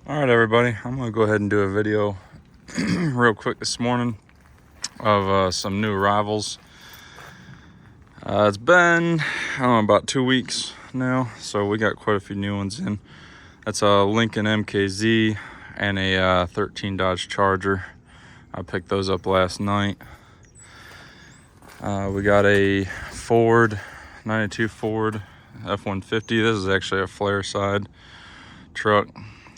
All right, everybody, I'm gonna go ahead and do a video real quick this morning of some new arrivals. It's been, I don't know, about 2 weeks now, so we got quite a few new ones in. That's a Lincoln MKZ and a 13 Dodge Charger. I picked those up last night. We got a Ford, 92 Ford F-150. This is actually a flare side truck,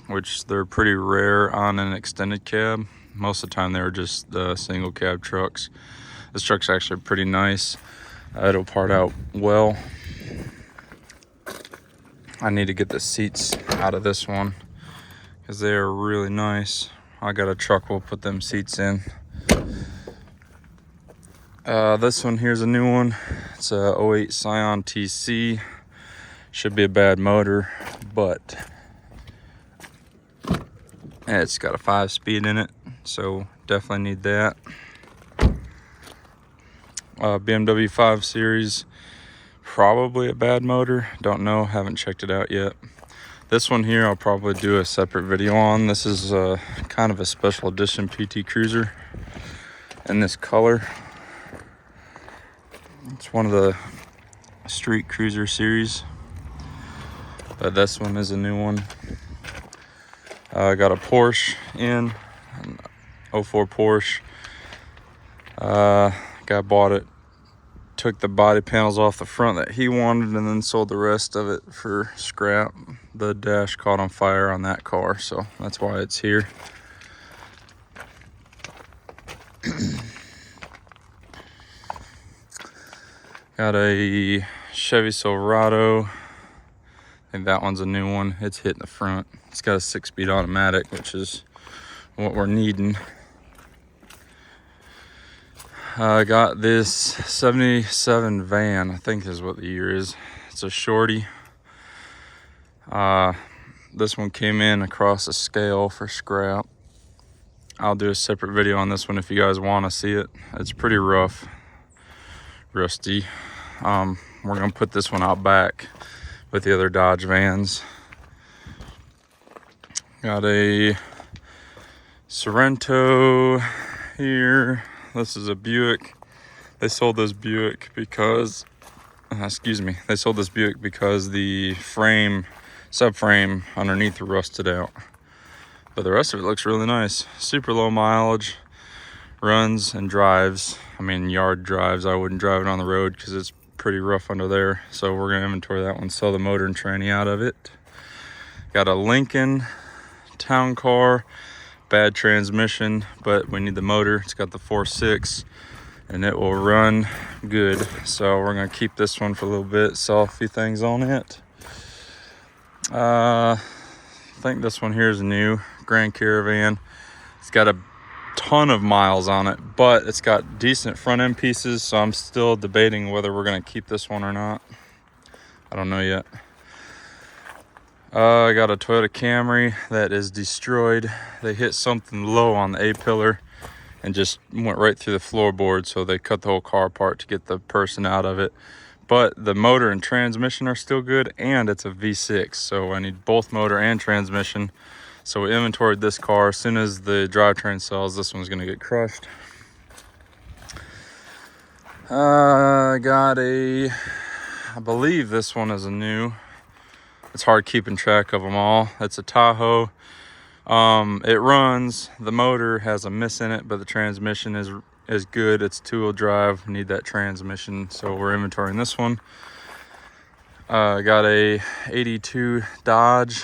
which they're pretty rare on an extended cab. Most of the time they're just the single cab trucks. This truck's actually pretty nice. It'll part out well. I need to get the seats out of this one because they are really nice. I got a truck we'll put them seats in. This one here's a new one. It's a 08 Scion TC. Should be a bad motor, but it's got a 5-speed in it, so definitely need that. BMW 5 Series, probably a bad motor. Don't know, haven't checked it out yet. This one here I'll probably do a separate video on. This is kind of a special edition PT Cruiser in this color. It's one of the Street Cruiser series, but this one is a new one. I got a Porsche in, an 04 Porsche. Guy bought it, took the body panels off the front that he wanted, and then sold the rest of it for scrap. The dash caught on fire on that car, so that's why it's here. Got a Chevy Silverado. I think that one's a new one. It's hitting the front. It's got a 6-speed automatic, which is what we're needing. I got this 77 van, I think is what the year is. It's a shorty. This one came in across a scale for scrap. I'll do a separate video on this one if you guys want to see it. It's pretty rough, rusty. We're gonna put this one out back with the other Dodge vans. Got a Sorento here. This is a Buick. They sold this Buick because, they sold this Buick because the subframe underneath rusted out. But the rest of it looks really nice. Super low mileage, runs and drives. I mean, yard drives. I wouldn't drive it on the road because it's pretty rough under there. So we're gonna inventory that one, sell the motor and tranny out of it. Got a Lincoln town car. Bad transmission, but we need the motor. It's got the 4.6 and it will run good. So we're gonna keep this one for a little bit, sell a few things on it. I think this one here is new, Grand Caravan. It's got a ton of miles on it, but it's got decent front end pieces, so I'm still debating whether we're gonna keep this one or not. I don't know yet. I got a Toyota Camry that is destroyed. They hit something low on the A-pillar and just went right through the floorboard, so they cut the whole car apart to get the person out of it. But the motor and transmission are still good, and it's a V6, so I need both motor and transmission. So we inventoried this car. As soon as the drivetrain sells, this one's gonna get crushed. I got I believe this one is a new. It's hard keeping track of them all. It's a Tahoe. It runs. The motor has a miss in it, but the transmission is good. It's 2-wheel drive. We need that transmission, so we're inventorying this one. Got a 82 Dodge.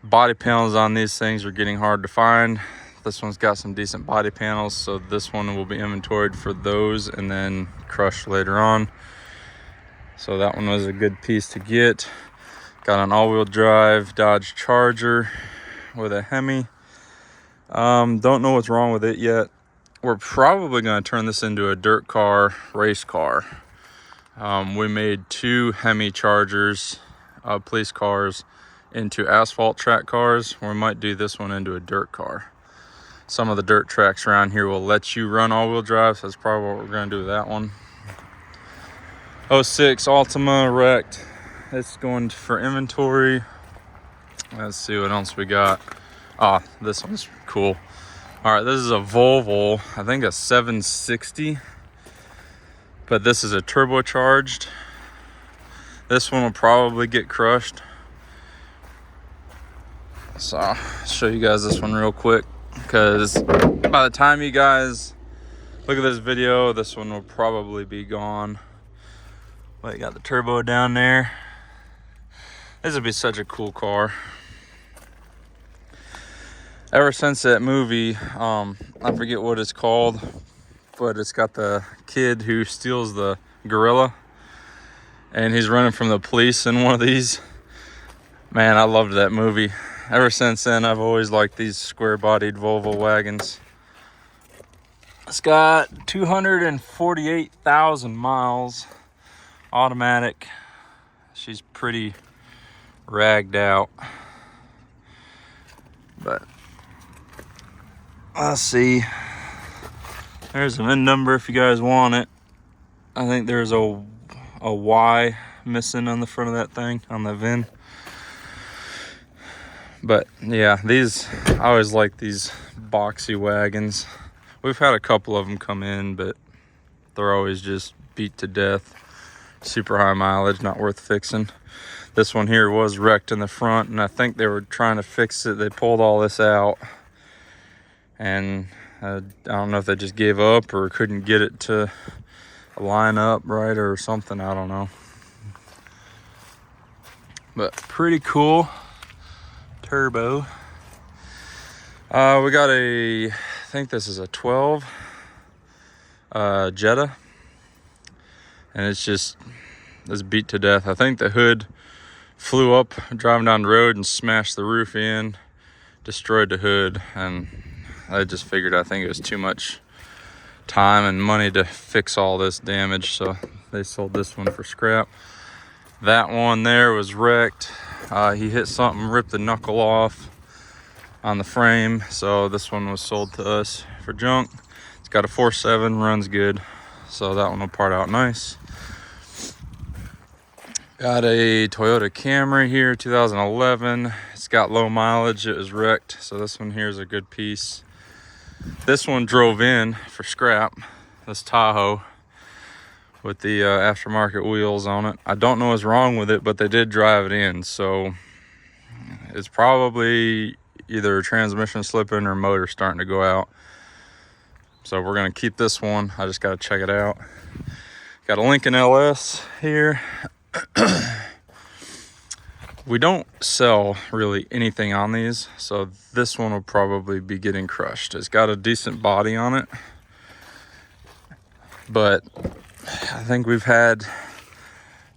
Body panels on these things are getting hard to find. This one's got some decent body panels, so this one will be inventoried for those and then crushed later on. So that one was a good piece to get. Got an all-wheel drive Dodge Charger with a Hemi. Don't know what's wrong with it yet. We're probably going to turn this into a dirt car, race car. We made 2 Hemi Chargers, police cars, into asphalt track cars. We might do this one into a dirt car. Some of the dirt tracks around here will let you run all-wheel drive, so that's probably what we're going to do with that one. 06 Altima wrecked. It's going for inventory. Let's see what else we got. Ah, this one's cool. All right, this is a Volvo, I think a 760, but this is a turbocharged. This one will probably get crushed. So I'll show you guys this one real quick, because by the time you guys look at this video, this one will probably be gone. But you got the turbo down there. This would be such a cool car. Ever since that movie, I forget what it's called, but it's got the kid who steals the gorilla and he's running from the police in one of these. Man, I loved that movie. Ever since then, I've always liked these square-bodied Volvo wagons. It's got 248,000 miles, automatic. She's pretty ragged out, but let's see. There's a VIN number if you guys want it. I think there's a Y missing on the front of that thing, on the VIN. But yeah, these, I always like these boxy wagons. We've had a couple of them come in, but they're always just beat to death. Super high mileage, not worth fixing. This one here was wrecked in the front, and I think they were trying to fix it. They pulled all this out, and I don't know if they just gave up or couldn't get it to line up right or something. I don't know. But pretty cool. Turbo. We got I think this is a 12 Jetta, and it's beat to death. I think the hood flew up driving down the road and smashed the roof in, destroyed the hood, and I just figured, I think it was too much time and money to fix all this damage, so they sold this one for scrap. That one there was wrecked. He hit something, ripped the knuckle off on the frame, so this one was sold to us for junk. It's got a 4.7, runs good, so that one will part out nice. Got a Toyota Camry here, 2011. It's got low mileage, it was wrecked, so this one here is a good piece. This one drove in for scrap, this Tahoe with the aftermarket wheels on it. I don't know what's wrong with it, but they did drive it in, so it's probably either transmission slipping or motor starting to go out. So we're gonna keep this one. I just gotta check it out. Got a Lincoln LS here. We don't sell really anything on these, so this one will probably be getting crushed. It's got a decent body on it, but I think we've had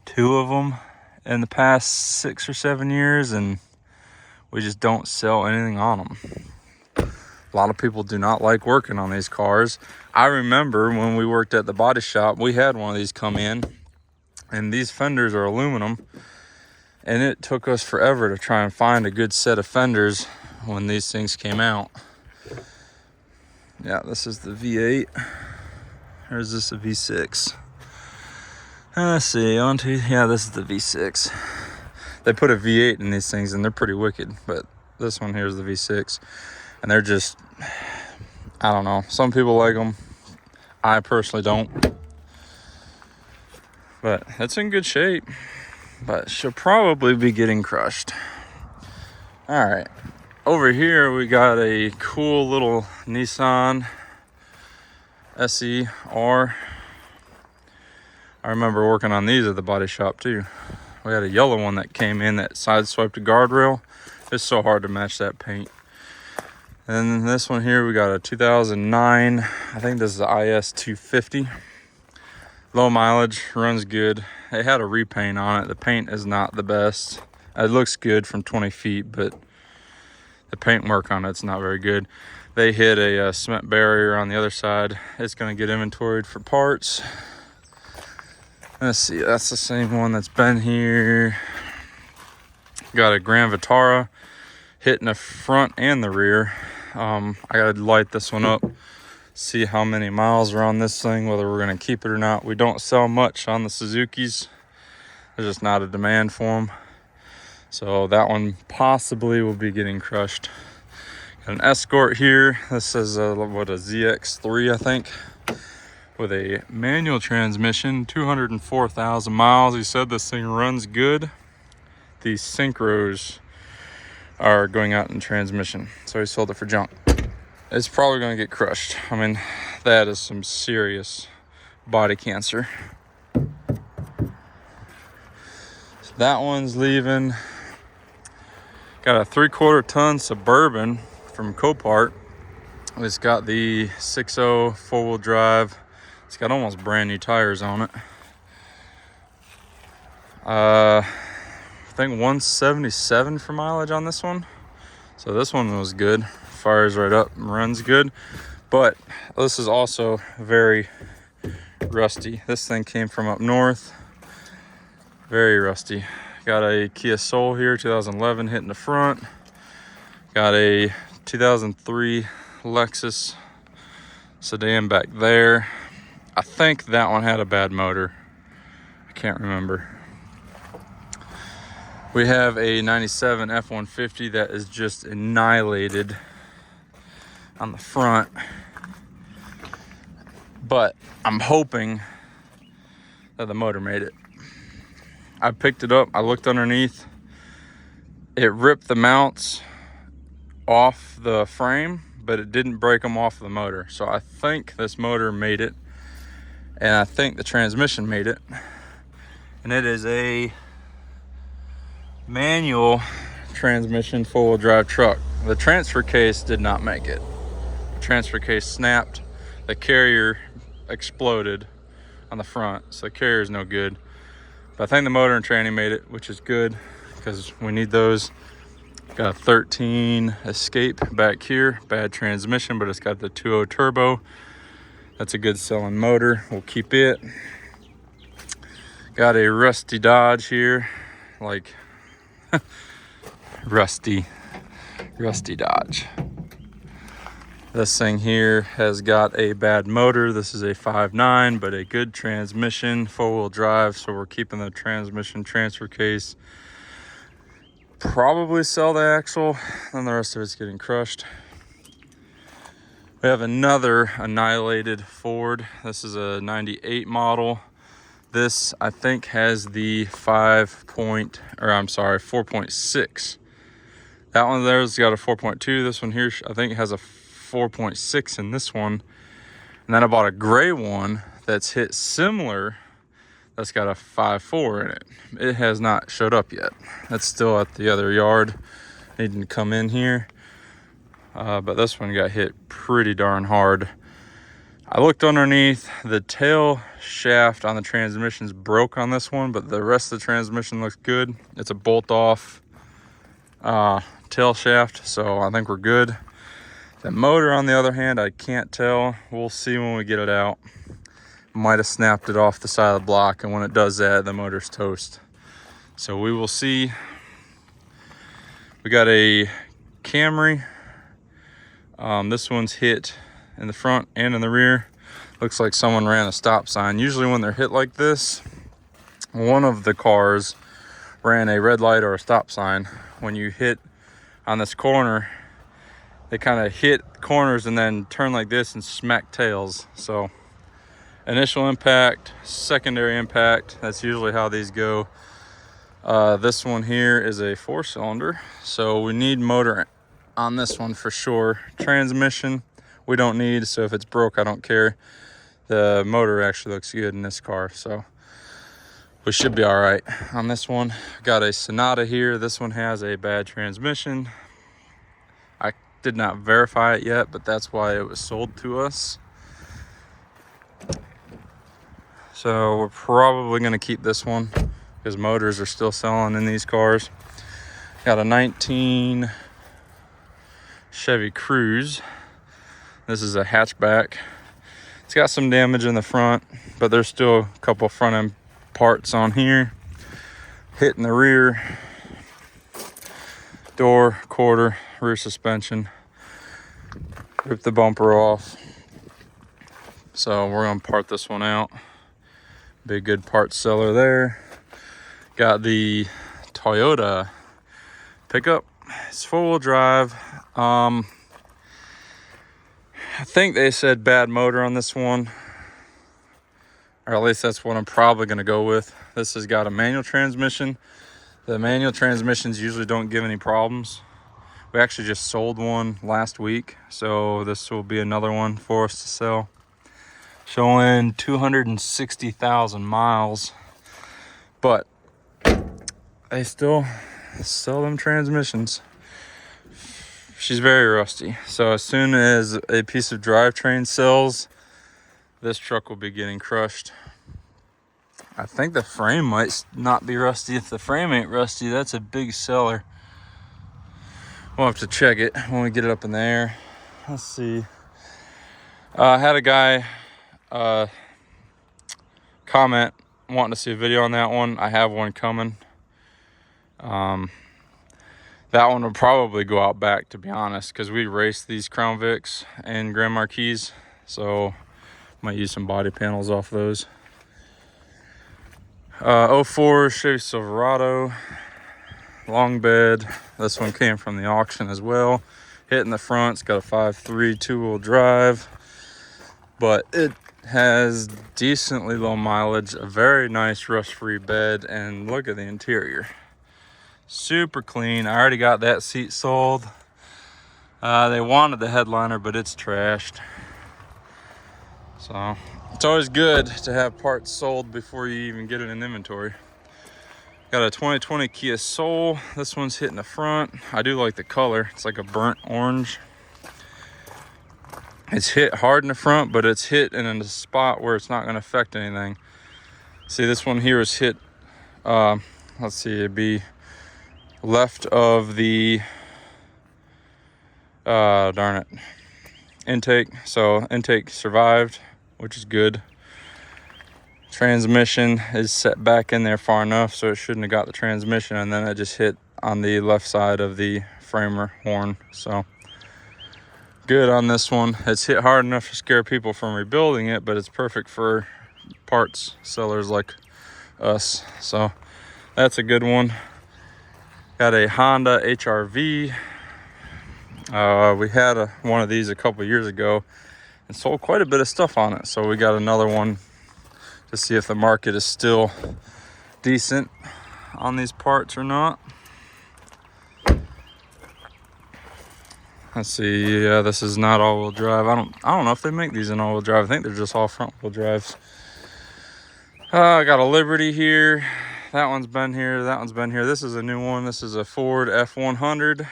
2 of them in the past 6 or 7 years, and we just don't sell anything on them. A lot of people do not like working on these cars. I remember when we worked at the body shop, we had one of these come in, and these fenders are aluminum, and it took us forever to try and find a good set of fenders when these things came out. Yeah, this is the V8. Or is this a V6? Let's see, yeah, this is the V6. They put a V8 in these things, and they're pretty wicked, but this one here is the V6, and they're just, I don't know. Some people like them. I personally don't. But it's in good shape, but she'll probably be getting crushed. All right, over here we got a cool little Nissan SE-R. I remember working on these at the body shop too. We had a yellow one that came in that sideswiped a guardrail. It's so hard to match that paint. And then this one here, we got a 2009, I think this is the IS 250. Low mileage, runs good. It had a repaint on it. The paint is not the best. It looks good from 20 feet, but the paint work on it's not very good. They hit a cement barrier on the other side. It's gonna get inventoried for parts. Let's see, that's the same one that's been here. Got a Grand Vitara hitting the front and the rear. I gotta light this one up, see how many miles are on this thing, whether we're gonna keep it or not. We don't sell much on the Suzukis. There's just not a demand for them. So that one possibly will be getting crushed. Got an Escort here. This is a ZX3, I think, with a manual transmission, 204,000 miles. He said this thing runs good. These synchros are going out in transmission, so he sold it for junk. It's probably going to get crushed. I mean, that is some serious body cancer. So that one's leaving. Got a 3/4 ton Suburban from Copart. It's got the 6.0 four-wheel drive. It's got almost brand new tires on it. I think 177 for mileage on this one. So this one was good. Fires right up and runs good. But this is also very rusty. This thing came from up north. Very rusty. Got a Kia Soul here, 2011, hitting the front. Got a 2003 Lexus sedan back there. I think that one had a bad motor. I can't remember. We have a 97 F-150 that is just annihilated on the front. But I'm hoping that the motor made it. I picked it up, I looked underneath. It ripped the mounts off the frame, but it didn't break them off the motor. So I think this motor made it, and I think the transmission made it. And it is a manual transmission four-wheel drive truck. The transfer case did not make it. The transfer case snapped. The carrier exploded on the front, so the carrier is no good. But I think the motor and tranny made it, which is good because we need those. Got a 13 Escape back here. Bad transmission, but it's got the 2.0 turbo. That's a good selling motor. We'll keep it. Got a rusty Dodge here, like rusty Dodge. This thing here has got a bad motor. This is a 5.9, but a good transmission, four-wheel drive. So we're keeping the transmission transfer case. Probably sell the axle, and the rest of it's getting crushed. We have another annihilated Ford. This is a 98 model. This, I think, has the 4.6. That one there's got a 4.2. This one here, I think, has a 4.6 in this one. And then I bought a gray one that's hit similar. That's got a 5.4 in it. It has not showed up yet. That's still at the other yard, needing to come in here. But this one got hit pretty darn hard. I looked underneath. The tail shaft on the transmission's broke on this one, but the rest of the transmission looks good. It's a bolt-off tail shaft, so I think we're good. The motor, on the other hand, I can't tell. We'll see when we get it out. Might have snapped it off the side of the block, and when it does that, the motor's toast. So we will see. We got a Camry. This one's hit in the front and in the rear. Looks like someone ran a stop sign. Usually when they're hit like this, one of the cars ran a red light or a stop sign. When you hit on this corner, they kind of hit corners and then turn like this and smack tails. So initial impact, secondary impact, that's usually how these go. This one here is a 4-cylinder, so we need motor on this one for sure. Transmission we don't need, so if it's broke, I don't care. The motor actually looks good in this car, so we should be all right on this one. Got a Sonata here. This one has a bad transmission. I did not verify it yet, but that's why it was sold to us. So we're probably going to keep this one because motors are still selling in these cars. Got a 19 Chevy Cruze. This is a hatchback. It's got some damage in the front, but there's still a couple front end parts on here. Hitting the rear, door, quarter, rear suspension. Ripped the bumper off. So we're gonna part this one out. Be a good parts seller there. Got the Toyota pickup. It's 4-wheel drive. I think they said bad motor on this one, or at least that's what I'm probably going to go with. This has got a manual transmission. The manual transmissions usually don't give any problems. We actually just sold one last week, so this will be another one for us to sell. Showing 260,000 miles, but they still sell them transmissions. She's very rusty, so as soon as a piece of drivetrain sells, this truck will be getting crushed. I think the frame might not be rusty. If the frame ain't rusty, that's a big seller. We'll have to check it when we get it up in the air. Let's see. I had a guy comment wanting to see a video on that one. I have one coming. That one will probably go out back, to be honest, because we raced these Crown Vics and Grand Marquis, so might use some body panels off those. 04 Chevy Silverado, long bed. This one came from the auction as well. Hit in the front. It's got a 5.3 2-wheel drive, but it has decently low mileage, a very nice rust-free bed, and look at the interior. Super clean. I already got that seat sold. They wanted the headliner, but it's trashed. So it's always good to have parts sold before you even get it in inventory. Got a 2020 Kia Soul. This one's hitting the front. I do like the color. It's like a burnt orange. It's hit hard in the front, but it's hit in a spot where it's not going to affect anything. See, this one here is hit, let's see, it'd be left of the, darn it, intake. So intake survived, which is good. Transmission is set back in there far enough so it shouldn't have got the transmission, and then it just hit on the left side of the framer horn. So good on this one. It's hit hard enough to scare people from rebuilding it, but it's perfect for parts sellers like us. So that's a good one. Got a Honda HR-V. We had one of these a couple years ago and sold quite a bit of stuff on it, so we got another one to see if the market is still decent on these parts or not. Let's see. Yeah, this is not all-wheel drive. I don't know if they make these in all-wheel drive. I think they're just all front-wheel drives. I got a Liberty here. That one's been here. That one's been here. This is a new one. This is a Ford F100.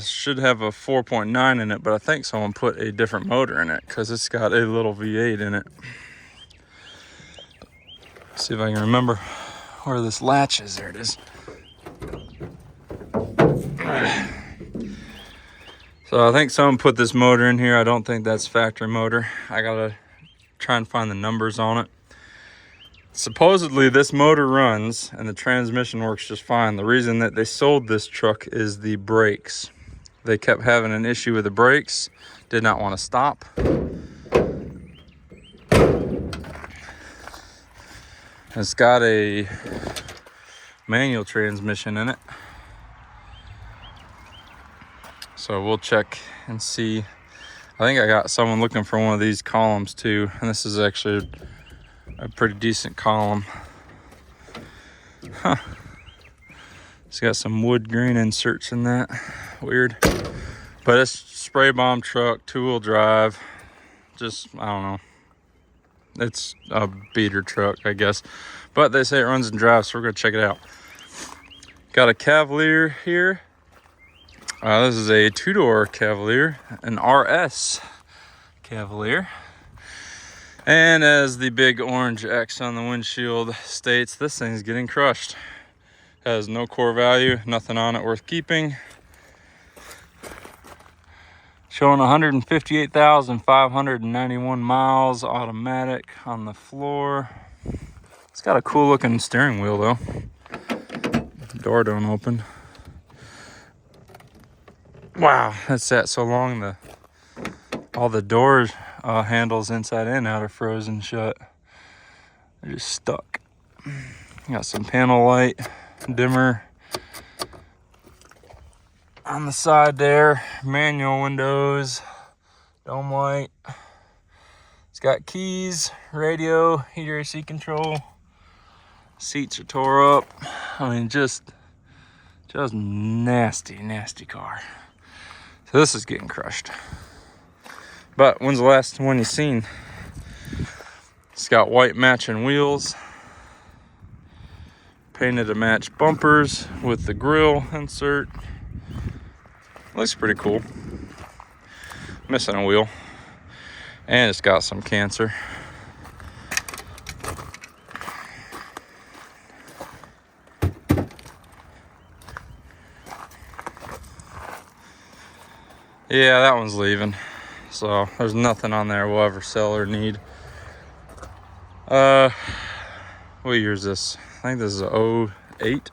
Should have a 4.9 in it, but I think someone put a different motor in it because it's got a little V8 in it. See if I can remember where this latch is. There it is. So I think someone put this motor in here. I don't think that's factory motor. I gotta try and find the numbers on it. Supposedly this motor runs and the transmission works just fine. The reason that they sold this truck is the brakes. They kept having an issue with the brakes, did not want to stop. It's got a manual transmission in it. So we'll check and see. I think I got someone looking for one of these columns too, and this is actually a pretty decent column. Huh. It's got some wood grain inserts in that. Weird. But it's spray bomb truck, 2-wheel drive. Just, I don't know. It's a beater truck, I guess. But they say it runs and drives, so we're going to check it out. Got a Cavalier here. This is a 2-door Cavalier, an RS Cavalier. And as the big orange X on the windshield states, this thing's getting crushed. Has no core value, nothing on it worth keeping. Showing 158,591 miles, automatic on the floor. It's got a cool looking steering wheel though. The door don't open. Wow, that's sat so long, all the doors handles inside and out are frozen shut. They're just stuck. Got some panel light, dimmer. on the side there. Manual windows, dome light. It's got keys, radio, heater AC control. Seats are tore up. I mean, just nasty, nasty car. So this is getting crushed. But when's the last one you seen? It's got white matching wheels. Painted to match bumpers with the grill insert. Looks pretty cool. Missing a wheel. And it's got some cancer. Yeah, that one's leaving. So there's nothing on there we'll ever sell or need. What year is this? I think this is a 08.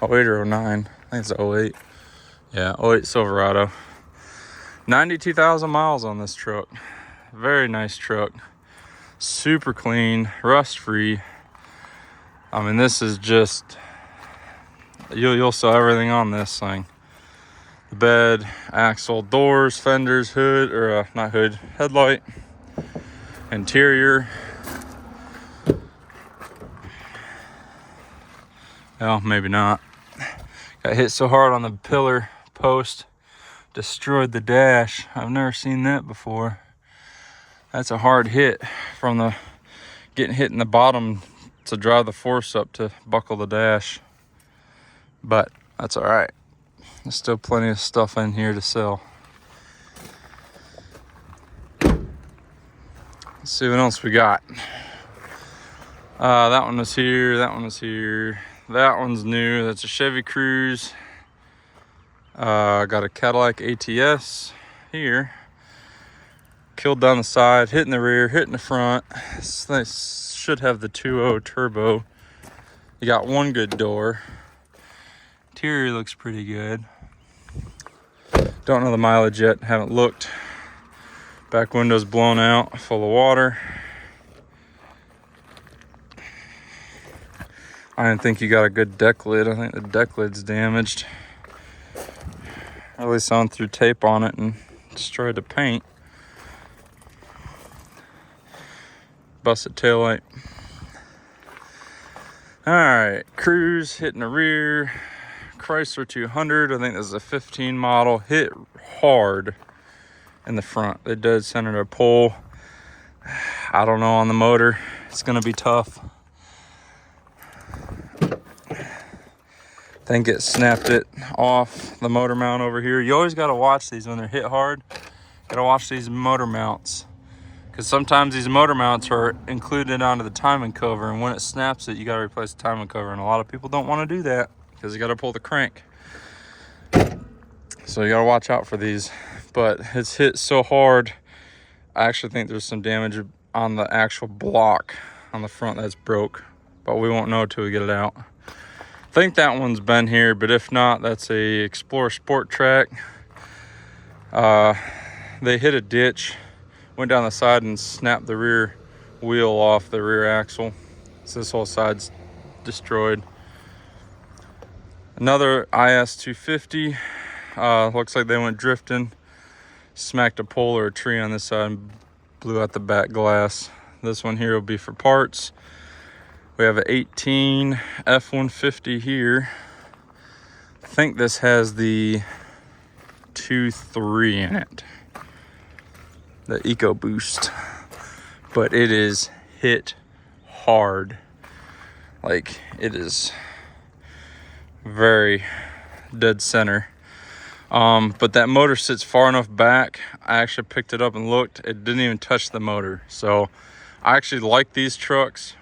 08 or 09. I think it's a 08. Yeah, 08 Silverado. 92,000 miles on this truck. Very nice truck. Super clean, rust free. I mean, this is just, you'll sell everything on this thing. The bed, axle, doors, fenders, hood, or not hood, headlight, interior. Well, maybe not. Got hit so hard on the pillar post, destroyed the dash. I've never seen that before. That's a hard hit from the getting hit in the bottom to drive the force up to buckle the dash. But that's all right. There's still plenty of stuff in here to sell. Let's see what else we got. That one was here. That one was here. That one's new. That's a Chevy Cruze. Got a Cadillac ATS here. Killed down the side, hitting the rear, hitting the front. This should have the 2.0 turbo. You got one good door. Interior looks pretty good. Don't know the mileage yet, haven't looked. Back window's blown out, full of water. I didn't think you got a good deck lid. I think the deck lid's damaged. At least I threw tape on it and destroyed the paint. Busted taillight. Alright, Cruze hitting the rear. Chrysler 200, I think this is a 15 model. Hit hard in the front. They dead centered a pole. I don't know on the motor. It's gonna be tough. Think it snapped it off the motor mount over here. You always gotta watch these when they're hit hard. Gotta watch these motor mounts, because sometimes these motor mounts are included onto the timing cover, and when it snaps it, you gotta replace the timing cover, and a lot of people don't want to do that because you gotta pull the crank. So you gotta watch out for these. But it's hit so hard, I actually think there's some damage on the actual block on the front that's broke, but we won't know till we get it out. I think that one's been here, but if not, that's a Explorer Sport Track. They hit a ditch, went down the side and snapped the rear wheel off the rear axle. So this whole side's destroyed. Another IS 250. Looks like they went drifting, smacked a pole or a tree on this side and blew out the back glass. This one here will be for parts. We have an 18 F-150 here. I think this has the 2.3 in it, the EcoBoost, but it is hit hard. Like, it is very dead center. But that motor sits far enough back. I actually picked it up and looked. It didn't even touch the motor. So I actually like these trucks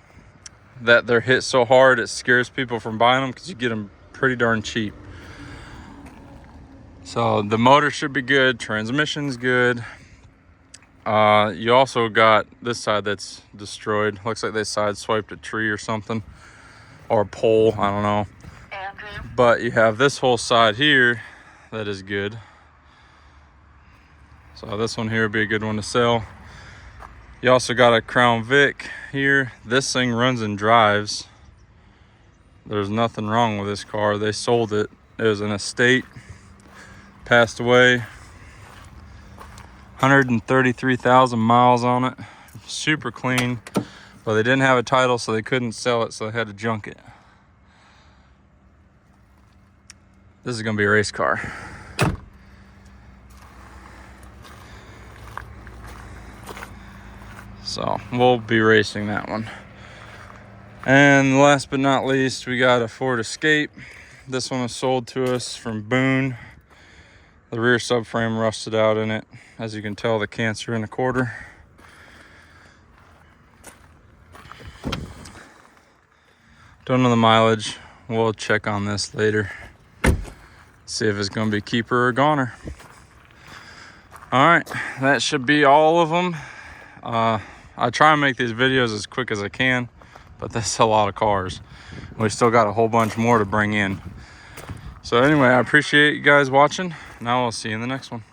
that they're hit so hard it scares people from buying them, because you get them pretty darn cheap. So the motor should be good. Transmission's good. You also got this side that's destroyed. Looks like they sideswiped a tree or something, or a pole, I don't know. But you have this whole side here that is good. So this one here would be a good one to sell. You also got a Crown Vic here. This thing runs and drives. There's nothing wrong with this car. They sold it. It was an estate, passed away. 133,000 miles on it. Super clean, but they didn't have a title, so they couldn't sell it, so they had to junk it. This is gonna be a race car. So we'll be racing that one. And last but not least, we got a Ford Escape. This one was sold to us from Boone. The rear subframe rusted out in it. As you can tell, the cancer in a quarter. Don't know the mileage. We'll check on this later. See if it's gonna be keeper or goner. All right, that should be all of them. I try and make these videos as quick as I can, but that's a lot of cars. We still got a whole bunch more to bring in. So anyway, I appreciate you guys watching. Now I'll see you in the next one.